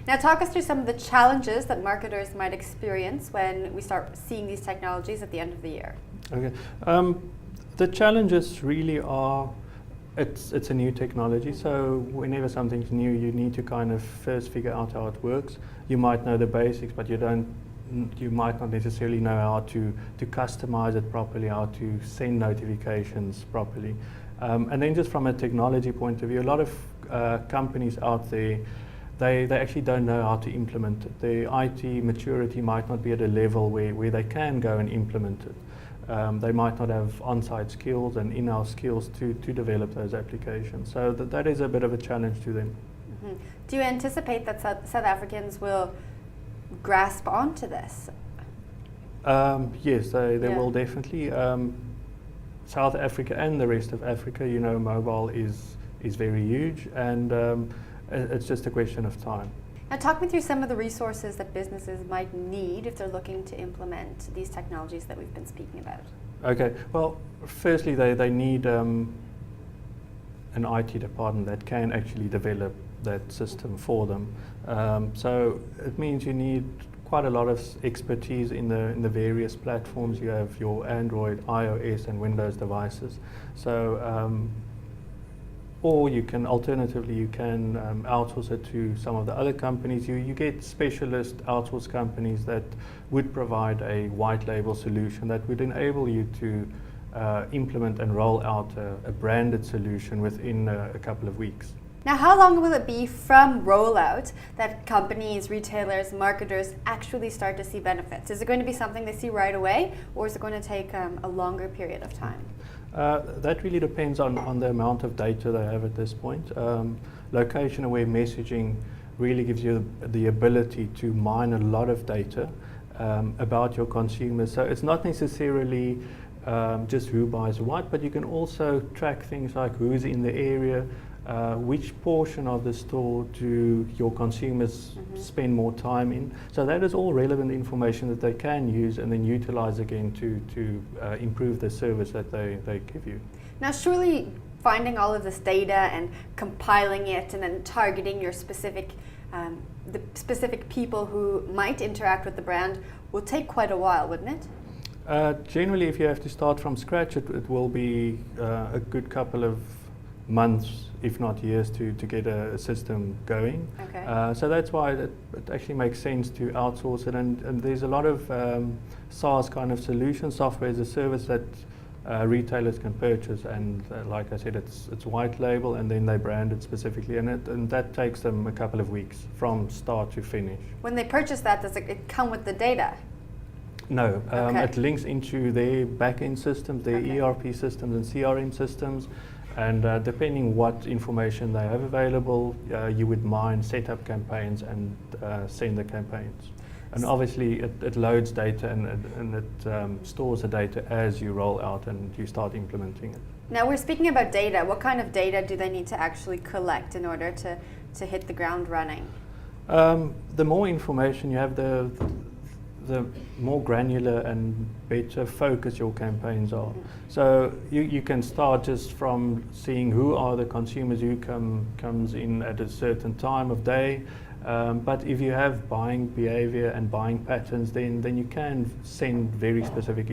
Now talk us through some of the challenges that marketers might experience when we start seeing these technologies at the end of the year. Okay. The challenges really are, it's a new technology, so whenever something's new, you need to kind of first figure out how it works. You might know the basics, but you might not necessarily know how to customize it properly, how to send notifications properly. And then just from a technology point of view, a lot of companies out there, they actually don't know how to implement it. Their IT maturity might not be at a level where they can go and implement it. They might not have on-site skills and in-house skills to develop those applications. So that is a bit of a challenge to them. Mm-hmm. Do you anticipate that South Africans will grasp onto this? Yes, they will definitely. South Africa and the rest of Africa, you know, mobile is very huge, and it's just a question of time. Now talk me through some of the resources that businesses might need if they're looking to implement these technologies that we've been speaking about. Okay, well, firstly they need an IT department that can actually develop that system for them. So it means you need quite a lot of expertise in the various platforms. You have your Android, iOS and Windows devices. So or you can alternatively outsource it to some of the other companies. You get specialist outsource companies that would provide a white label solution that would enable you to implement and roll out a branded solution within a couple of weeks. Now, how long will it be from rollout that companies, retailers, marketers actually start to see benefits? Is it going to be something they see right away, or is it going to take a longer period of time? That really depends on the amount of data they have at this point. Location-aware messaging really gives you the ability to mine a lot of data about your consumers. So it's not necessarily just who buys what, but you can also track things like who's in the area, which portion of the store do your consumers spend more time in. So that is all relevant information that they can use and then utilize again to improve the service that they give you. Now surely finding all of this data and compiling it and then targeting your specific the specific people who might interact with the brand will take quite a while, wouldn't it? Generally, if you have to start from scratch, it will be a good couple of months, if not years, to get a system going. Okay. So that's why it actually makes sense to outsource it, and there's a lot of SaaS kind of solutions, software as a service, that retailers can purchase, and like I said, it's white label and then they brand it specifically, and that takes them a couple of weeks from start to finish. When they purchase that, does it come with the data? No, Okay. It links into their back-end systems, their Okay. ERP systems and CRM systems. And depending what information they have available, you would mine, set up campaigns and send the campaigns. And obviously it loads data and it stores the data as you roll out and you start implementing it. Now we're speaking about data. What kind of data do they need to actually collect in order to hit the ground running? The more information you have, the more granular and better focused your campaigns are. So you can start just from seeing who are the consumers who comes in at a certain time of day. But if you have buying behavior and buying patterns, then you can send very specific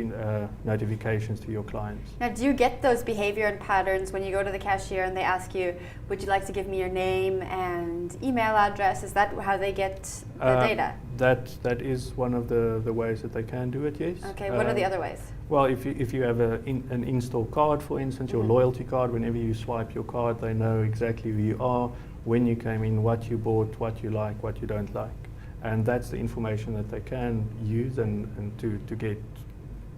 notifications to your clients. Now, do you get those behavior and patterns when you go to the cashier and they ask you, would you like to give me your name and email address? Is that how they get the data? That is one of the ways that they can do it, yes. Okay, what are the other ways? Well, if you have an in-store card, for instance, your loyalty card, whenever you swipe your card, they know exactly who you are, when you came in, what you bought, what you like, what you don't like. And that's the information that they can use and to get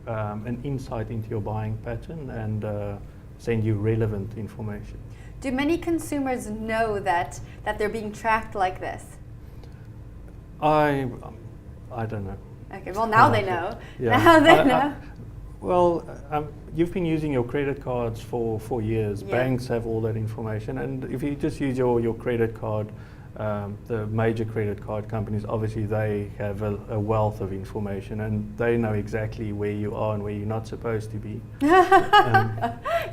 an insight into your buying pattern and send you relevant information. Do many consumers know that they're being tracked like this? I don't know. Okay, well now they know. Yeah. Now they know. Well, you've been using your credit cards for years. Yeah. Banks have all that information, and if you just use your credit card, the major credit card companies, obviously they have a wealth of information, and they know exactly where you are and where you're not supposed to be.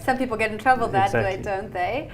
Some people get in trouble that way, Exactly. don't they?